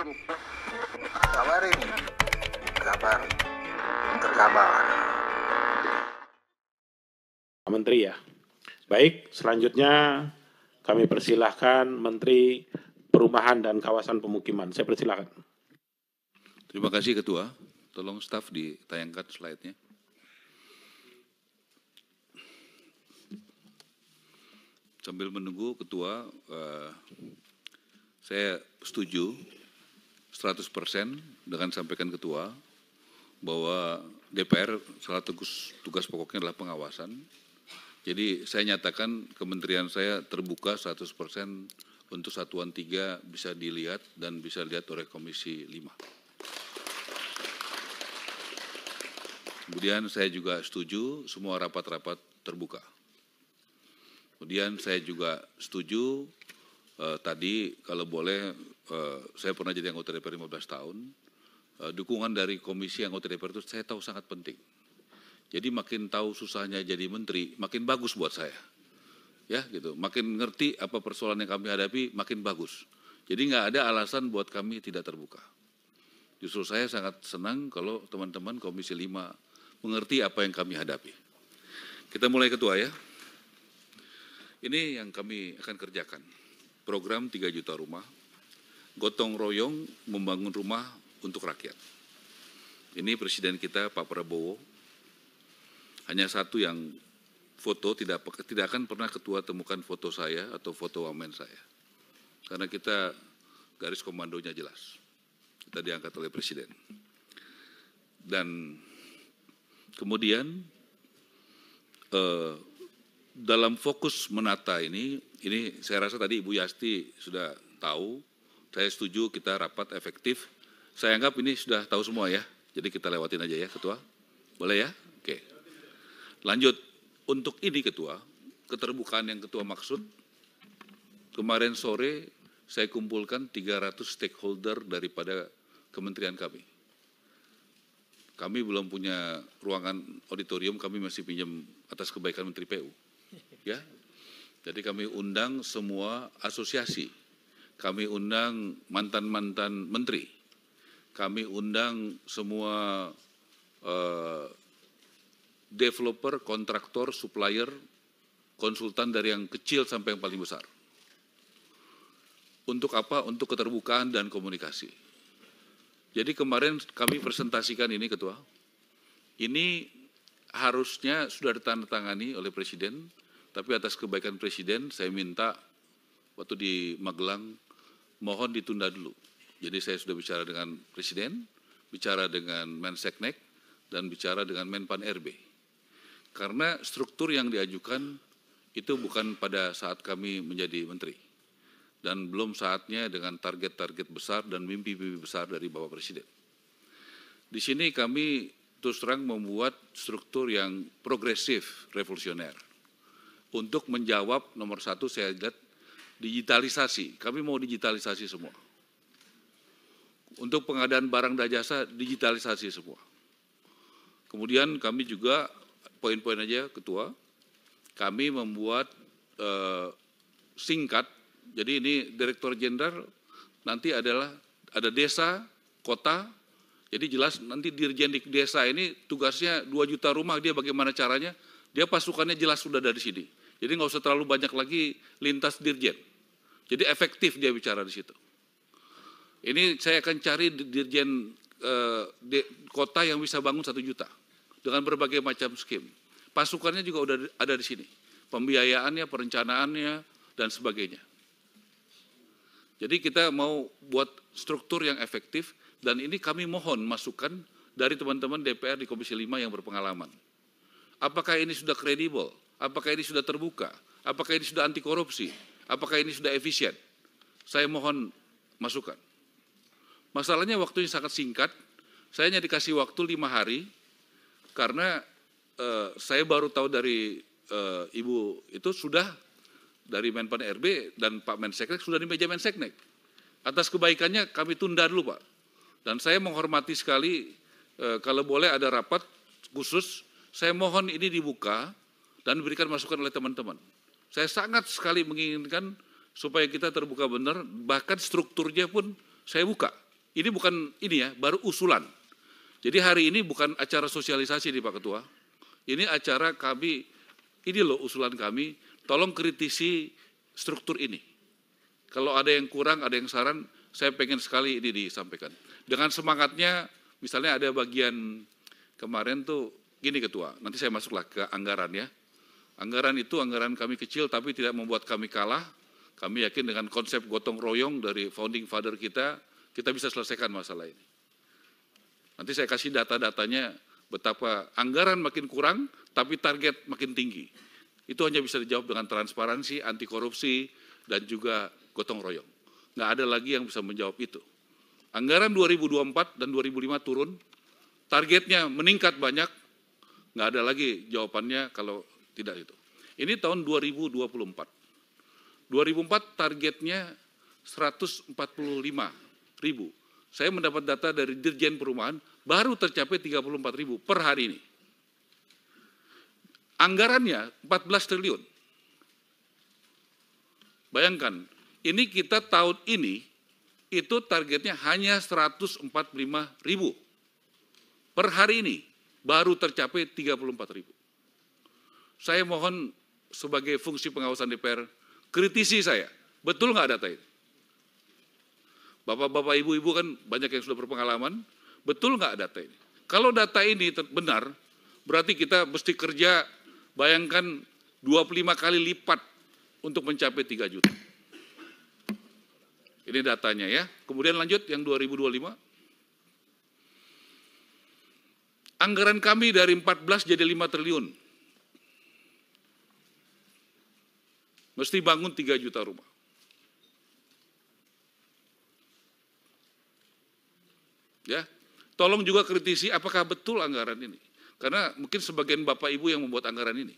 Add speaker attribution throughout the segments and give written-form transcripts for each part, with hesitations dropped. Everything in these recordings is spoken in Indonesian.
Speaker 1: Kabarin, kabar, terkabar.
Speaker 2: Menteri ya. Baik, selanjutnya kami persilahkan Menteri Perumahan dan Kawasan Pemukiman. Saya persilahkan.
Speaker 3: Terima kasih Ketua. Tolong staf ditayangkan slide-nya. Sambil menunggu Ketua, saya setuju 100% dengan sampaikan Ketua bahwa DPR salah tugas pokoknya adalah pengawasan. Jadi saya nyatakan kementerian saya terbuka 100% untuk satuan 3 bisa dilihat dan bisa dilihat oleh Komisi 5. Kemudian saya juga setuju semua rapat-rapat terbuka. Kemudian saya juga setuju tadi kalau boleh saya pernah jadi anggota DPR 15 tahun. Dukungan dari komisi anggota DPR itu saya tahu sangat penting. Jadi makin tahu susahnya jadi menteri, makin bagus buat saya. Ya gitu, makin ngerti apa persoalan yang kami hadapi, makin bagus. Jadi nggak ada alasan buat kami tidak terbuka. Justru saya sangat senang kalau teman-teman Komisi 5 mengerti apa yang kami hadapi. Kita mulai Ketua ya. Ini yang kami akan kerjakan. Program 3 juta rumah, gotong royong membangun rumah untuk rakyat. Ini Presiden kita Pak Prabowo. Hanya satu yang foto, tidak akan pernah Ketua temukan foto saya atau foto wamen saya. Karena kita garis komandonya jelas. Kita diangkat oleh Presiden. Dan kemudian dalam fokus menata ini saya rasa tadi Ibu Yasti sudah tahu, saya setuju kita rapat efektif. Saya anggap ini sudah tahu semua ya, jadi kita lewatin aja ya Ketua. Boleh ya? Oke. Lanjut, untuk ini Ketua, keterbukaan yang Ketua maksud, kemarin sore saya kumpulkan 300 stakeholder daripada kementerian kami. Kami belum punya ruangan auditorium, kami masih pinjam atas kebaikan Menteri PU. Ya, jadi kami undang semua asosiasi, kami undang mantan-mantan menteri, kami undang semua developer, kontraktor, supplier, konsultan dari yang kecil sampai yang paling besar. Untuk apa? Untuk keterbukaan dan komunikasi. Jadi kemarin kami presentasikan ini Ketua, ini harusnya sudah ditandatangani oleh Presiden, tapi atas kebaikan Presiden saya minta waktu di Magelang mohon ditunda dulu. Jadi saya sudah bicara dengan Presiden, bicara dengan Menseknek, dan bicara dengan Menpan RB. Karena struktur yang diajukan itu bukan pada saat kami menjadi menteri. Dan belum saatnya dengan target-target besar dan mimpi-mimpi besar dari Bapak Presiden. Di sini kami terus terang membuat struktur yang progresif, revolusioner. Untuk menjawab nomor 1 saya lihat digitalisasi, kami mau digitalisasi semua. Untuk pengadaan barang dan jasa, digitalisasi semua. Kemudian kami juga, poin-poin aja Ketua, kami membuat singkat, jadi ini Direktur Jenderal nanti adalah ada desa, kota, jadi jelas nanti Dirjen di desa ini tugasnya 2 juta rumah, dia bagaimana caranya, dia pasukannya jelas sudah dari sini. Jadi nggak usah terlalu banyak lagi lintas Dirjen. Jadi efektif dia bicara di situ. Ini saya akan cari Dirjen kota yang bisa bangun 1 juta dengan berbagai macam skim. Pasukannya juga udah ada di sini. Pembiayaannya, perencanaannya, dan sebagainya. Jadi kita mau buat struktur yang efektif dan ini kami mohon masukan dari teman-teman DPR di Komisi 5 yang berpengalaman. Apakah ini sudah kredibel? Apakah ini sudah terbuka? Apakah ini sudah anti korupsi? Apakah ini sudah efisien? Saya mohon masukan. Masalahnya waktunya sangat singkat, saya hanya dikasih waktu 5 hari karena saya baru tahu dari Ibu itu sudah dari Menpan RB dan Pak Menseknek sudah di meja Menseknek. Atas kebaikannya kami tunda dulu Pak. Dan saya menghormati sekali kalau boleh ada rapat khusus, saya mohon ini dibuka dan diberikan masukan oleh teman-teman. Saya sangat sekali menginginkan supaya kita terbuka benar, bahkan strukturnya pun saya buka. Ini bukan ini ya, baru usulan. Jadi hari ini bukan acara sosialisasi nih Pak Ketua. Ini acara kami, ini loh usulan kami, tolong kritisi struktur ini. Kalau ada yang kurang, ada yang saran, saya pengen sekali ini disampaikan. Dengan semangatnya, misalnya ada bagian kemarin tuh, gini Ketua, nanti saya masuklah ke anggaran ya. Anggaran itu anggaran kami kecil tapi tidak membuat kami kalah. Kami yakin dengan konsep gotong royong dari founding father kita bisa selesaikan masalah ini. Nanti saya kasih data-datanya betapa anggaran makin kurang tapi target makin tinggi. Itu hanya bisa dijawab dengan transparansi, anti korupsi, dan juga gotong royong. Nggak ada lagi yang bisa menjawab itu. Anggaran 2024 dan 2005 turun, targetnya meningkat banyak, nggak ada lagi jawabannya kalau tidak itu. Ini tahun 2024. 2004 targetnya 145.000. Saya mendapat data dari Dirjen Perumahan, baru tercapai 34.000 per hari ini. Anggarannya 14 triliun. Bayangkan, ini kita tahun ini, itu targetnya hanya 145.000. Per hari ini, baru tercapai 34.000. Saya mohon sebagai fungsi pengawasan DPR, kritisi saya, betul nggak data ini? Bapak-bapak, ibu-ibu kan banyak yang sudah berpengalaman, betul nggak data ini? Kalau data ini benar, berarti kita mesti kerja, bayangkan 25 kali lipat untuk mencapai 3 juta. Ini datanya ya. Kemudian lanjut yang 2025. Anggaran kami dari 14 jadi 5 triliun. Mesti bangun 3 juta rumah. Ya, tolong juga kritisi apakah betul anggaran ini. Karena mungkin sebagian Bapak Ibu yang membuat anggaran ini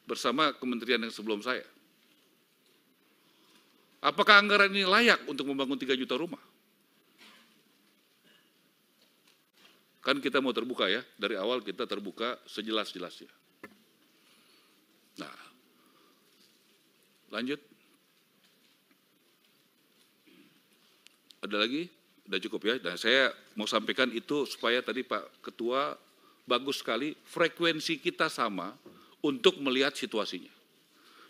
Speaker 3: bersama kementerian yang sebelum saya. Apakah anggaran ini layak untuk membangun 3 juta rumah? Kan kita mau terbuka ya, dari awal kita terbuka sejelas-jelasnya. Nah, lanjut. Ada lagi? Udah cukup ya. Dan saya mau sampaikan itu supaya tadi Pak Ketua bagus sekali, frekuensi kita sama untuk melihat situasinya.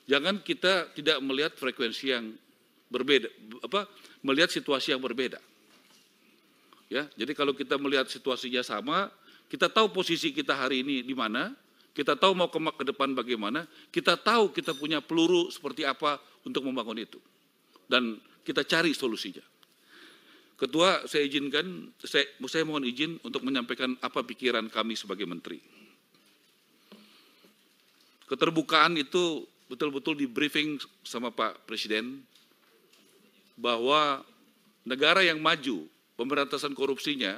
Speaker 3: Jangan kita tidak melihat frekuensi yang berbeda, melihat situasi yang berbeda. Ya, jadi kalau kita melihat situasinya sama, kita tahu posisi kita hari ini di mana, kita tahu mau ke depan bagaimana, kita tahu kita punya peluru seperti apa untuk membangun itu. Dan kita cari solusinya. Ketua, saya izinkan, saya mohon izin untuk menyampaikan apa pikiran kami sebagai menteri. Keterbukaan itu betul-betul di briefing sama Pak Presiden bahwa negara yang maju pemberantasan korupsinya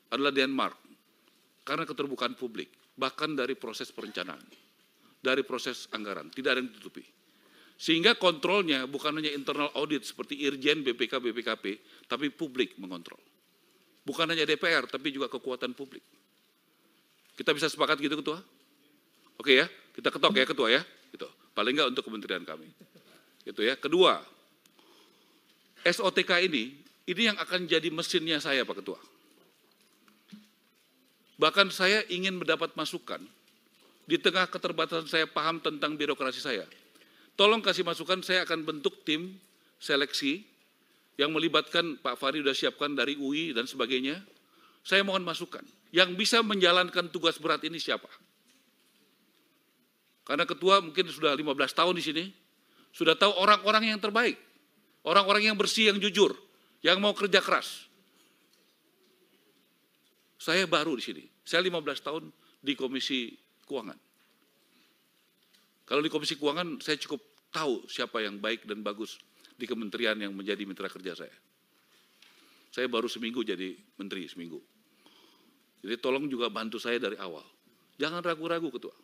Speaker 3: adalah Denmark karena keterbukaan publik, bahkan dari proses perencanaan, dari proses anggaran, tidak ada yang ditutupi. Sehingga kontrolnya bukan hanya internal audit seperti Irjen, BPK, BPKP, tapi publik mengontrol. Bukan hanya DPR, tapi juga kekuatan publik. Kita bisa sepakat gitu, Ketua? Oke ya, kita ketok ya, Ketua ya. Gitu. Paling enggak untuk kementerian kami. Gitu ya. Kedua, SOTK ini yang akan jadi mesinnya saya, Pak Ketua. Bahkan saya ingin mendapat masukan, di tengah keterbatasan saya paham tentang birokrasi saya. Tolong kasih masukan, saya akan bentuk tim seleksi yang melibatkan Pak Fahri sudah siapkan dari UI dan sebagainya. Saya mohon masukan. Yang bisa menjalankan tugas berat ini siapa? Karena Ketua mungkin sudah 15 tahun di sini, sudah tahu orang-orang yang terbaik, orang-orang yang bersih, yang jujur, yang mau kerja keras. Saya baru di sini, saya 15 tahun di Komisi Keuangan. Kalau di Komisi Keuangan, saya cukup tahu siapa yang baik dan bagus di kementerian yang menjadi mitra kerja saya. Saya baru seminggu jadi menteri, seminggu. Jadi tolong juga bantu saya dari awal. Jangan ragu-ragu, Ketua.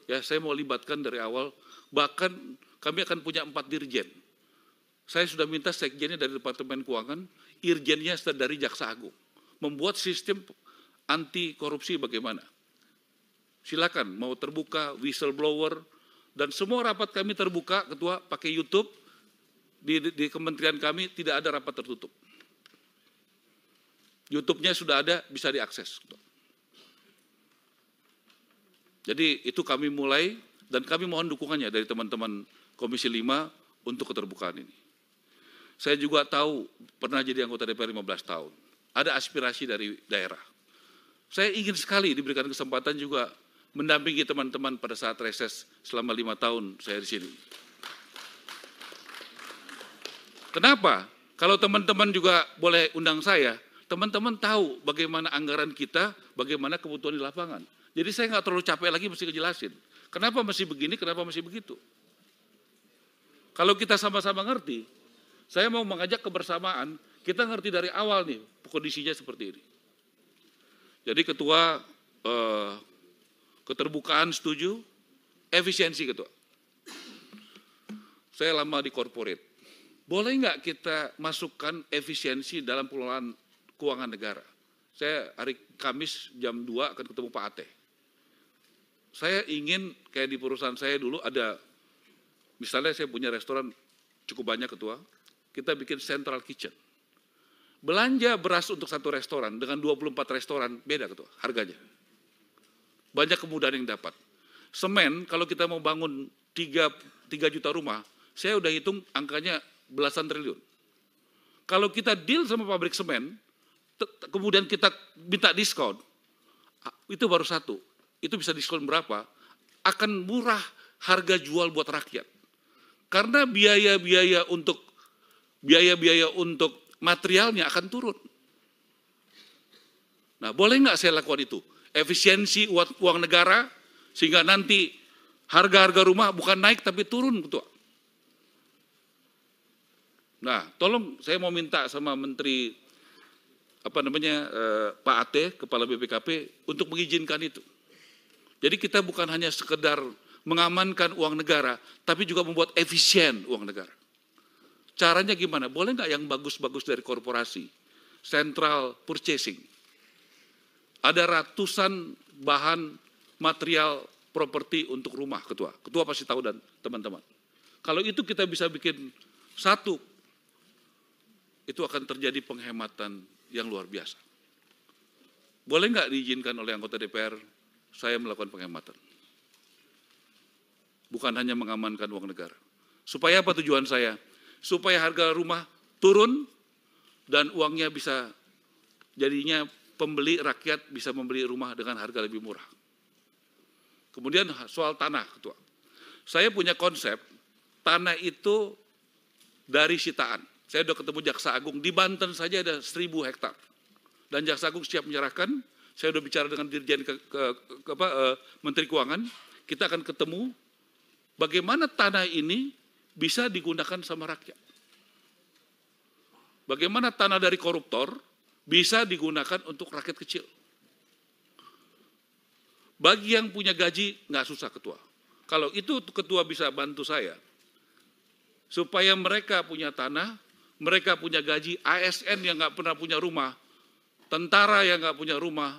Speaker 3: Ya, saya mau libatkan dari awal, bahkan kami akan punya 4 dirjen. Saya sudah minta sekjennya dari Departemen Keuangan, irjennya dari Jaksa Agung. Membuat sistem anti korupsi bagaimana. Silakan, mau terbuka, whistleblower, dan semua rapat kami terbuka, Ketua, pakai YouTube, di kementerian kami tidak ada rapat tertutup. YouTube-nya sudah ada, bisa diakses. Jadi itu kami mulai, dan kami mohon dukungannya dari teman-teman Komisi 5 untuk keterbukaan ini. Saya juga tahu, pernah jadi anggota DPR 15 tahun. Ada aspirasi dari daerah. Saya ingin sekali diberikan kesempatan juga mendampingi teman-teman pada saat reses selama 5 tahun saya di sini. Kenapa? Kalau teman-teman juga boleh undang saya, teman-teman tahu bagaimana anggaran kita, bagaimana kebutuhan di lapangan. Jadi saya nggak terlalu capek lagi mesti ngejelasin. Kenapa mesti begini, kenapa mesti begitu. Kalau kita sama-sama ngerti, saya mau mengajak kebersamaan, kita ngerti dari awal nih, kondisinya seperti ini. Jadi ketua, keterbukaan setuju, efisiensi ketua. Saya lama di corporate. Boleh nggak kita masukkan efisiensi dalam pengelolaan keuangan negara? Saya hari Kamis jam 2 akan ketemu Pak Ate. Saya ingin kayak di perusahaan saya dulu ada, misalnya saya punya restoran cukup banyak ketua, kita bikin central kitchen. Belanja beras untuk satu restoran dengan 24 restoran beda ketua harganya. Banyak kemudahan yang dapat. Semen kalau kita mau bangun 3 juta rumah, saya udah hitung angkanya belasan triliun. Kalau kita deal sama pabrik semen, kemudian kita minta diskon, itu baru satu. Itu bisa diskon berapa? Akan murah harga jual buat rakyat. Karena biaya-biaya untuk materialnya akan turun. Nah, boleh nggak saya lakukan itu? Efisiensi uang negara, sehingga nanti harga-harga rumah bukan naik tapi turun, ketua. Nah, tolong saya mau minta sama Menteri Pak Ate, Kepala BPKP, untuk mengizinkan itu. Jadi kita bukan hanya sekedar mengamankan uang negara, tapi juga membuat efisien uang negara. Caranya gimana? Boleh nggak yang bagus-bagus dari korporasi? Central purchasing. Ada ratusan bahan material properti untuk rumah, ketua. Ketua pasti tahu dan teman-teman. Kalau itu kita bisa bikin satu, itu akan terjadi penghematan yang luar biasa. Boleh nggak diizinkan oleh anggota DPR saya melakukan penghematan? Bukan hanya mengamankan uang negara. Supaya apa tujuan saya? Supaya harga rumah turun dan uangnya bisa, jadinya pembeli rakyat bisa membeli rumah dengan harga lebih murah. Kemudian soal tanah, ketua. Saya punya konsep, tanah itu dari sitaan. Saya sudah ketemu Jaksa Agung, di Banten saja ada 1.000 hektar. Dan Jaksa Agung siap menyerahkan, saya sudah bicara dengan Dirjen Menteri Keuangan, kita akan ketemu bagaimana tanah ini bisa digunakan sama rakyat. Bagaimana tanah dari koruptor bisa digunakan untuk rakyat kecil. Bagi yang punya gaji, nggak susah ketua. Kalau itu ketua bisa bantu saya, supaya mereka punya tanah, mereka punya gaji, ASN yang nggak pernah punya rumah, tentara yang nggak punya rumah,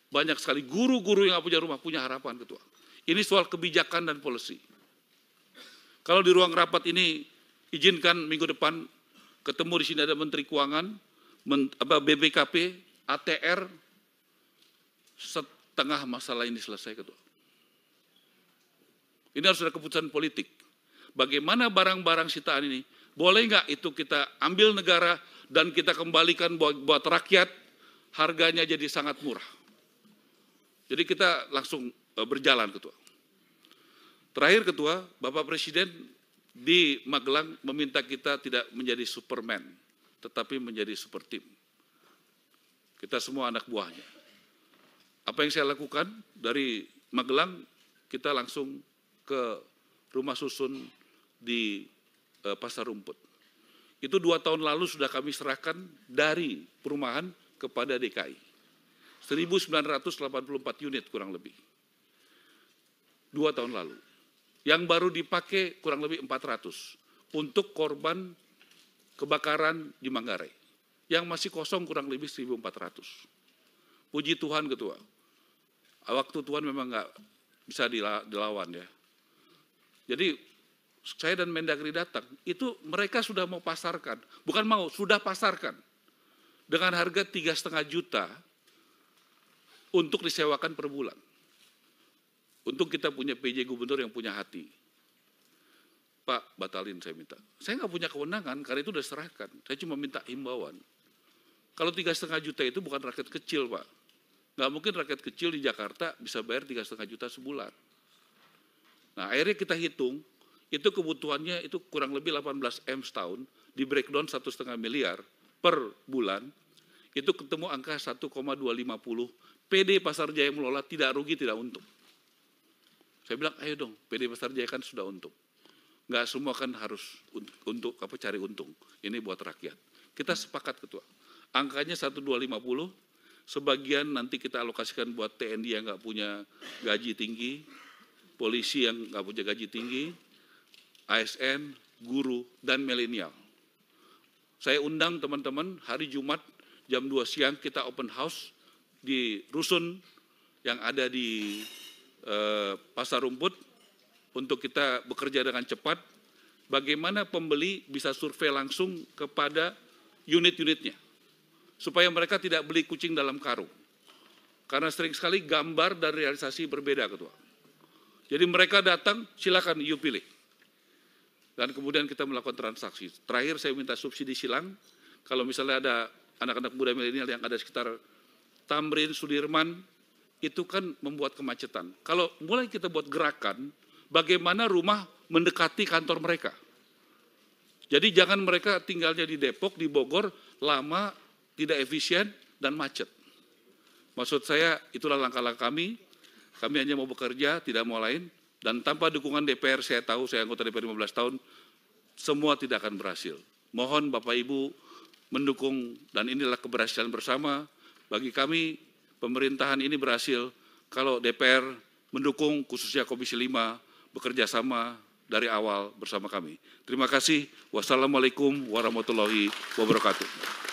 Speaker 3: banyak sekali guru-guru yang nggak punya rumah, punya harapan ketua. Ini soal kebijakan dan policy. Kalau di ruang rapat ini, izinkan minggu depan ketemu di sini ada Menteri Keuangan, BPKP, ATR, setengah masalah ini selesai ketua. Ini harus ada keputusan politik. Bagaimana barang-barang sitaan ini, boleh nggak itu kita ambil negara dan kita kembalikan buat rakyat, harganya jadi sangat murah. Jadi kita langsung berjalan ketua. Terakhir ketua, Bapak Presiden di Magelang meminta kita tidak menjadi Superman, tetapi menjadi super team. Kita semua anak buahnya. Apa yang saya lakukan dari Magelang, kita langsung ke rumah susun di Pasar Rumput. Itu 2 tahun lalu sudah kami serahkan dari perumahan kepada DKI. 1.984 unit kurang lebih. 2 tahun lalu. Yang baru dipakai kurang lebih 400 untuk korban kebakaran di Manggarai. Yang masih kosong kurang lebih 1.400. Puji Tuhan ketua. Waktu Tuhan memang nggak bisa dilawan ya. Jadi saya dan Mendagri datang, itu mereka sudah mau pasarkan. Bukan mau, sudah pasarkan. dengan harga 3,5 juta untuk disewakan per bulan. Untung kita punya PJ Gubernur yang punya hati. Pak, batalin saya minta. Saya nggak punya kewenangan karena itu udah serahkan. Saya cuma minta himbauan. Kalau 3,5 juta itu bukan rakyat kecil, Pak. Nggak mungkin rakyat kecil di Jakarta bisa bayar 3,5 juta sebulan. Nah, akhirnya kita hitung, itu kebutuhannya itu kurang lebih 18 M setahun, di breakdown 1,5 miliar per bulan, itu ketemu angka 1,250. PD Pasar Jaya mengelola tidak rugi, tidak untung. Saya bilang, ayo dong, PD Pasar Jaya kan sudah untung. Nggak semua kan harus untuk cari untung. Ini buat rakyat. Kita sepakat, Ketua. Angkanya 1,250, sebagian nanti kita alokasikan buat TNI yang nggak punya gaji tinggi, polisi yang nggak punya gaji tinggi, ASN, guru, dan milenial. Saya undang teman-teman hari Jumat jam 2 siang kita open house di Rusun yang ada di Pasar Rumput untuk kita bekerja dengan cepat. Bagaimana pembeli bisa survei langsung kepada unit-unitnya. Supaya mereka tidak beli kucing dalam karung. Karena sering sekali gambar dan realisasi berbeda, Ketua. Jadi mereka datang, silakan you pilih. Dan kemudian kita melakukan transaksi. Terakhir saya minta subsidi silang. Kalau misalnya ada anak-anak muda milenial yang ada sekitar Tamrin, Sudirman, itu kan membuat kemacetan. Kalau mulai kita buat gerakan, bagaimana rumah mendekati kantor mereka. Jadi jangan mereka tinggalnya di Depok, di Bogor, lama, tidak efisien, dan macet. Maksud saya, itulah langkah-langkah kami. Kami hanya mau bekerja, tidak mau lain. Dan tanpa dukungan DPR, saya tahu, saya anggota DPR 15 tahun, semua tidak akan berhasil. Mohon Bapak Ibu mendukung, dan inilah keberhasilan bersama. Bagi kami, pemerintahan ini berhasil kalau DPR mendukung, khususnya Komisi 5, bekerja sama dari awal bersama kami. Terima kasih. Wassalamualaikum warahmatullahi wabarakatuh.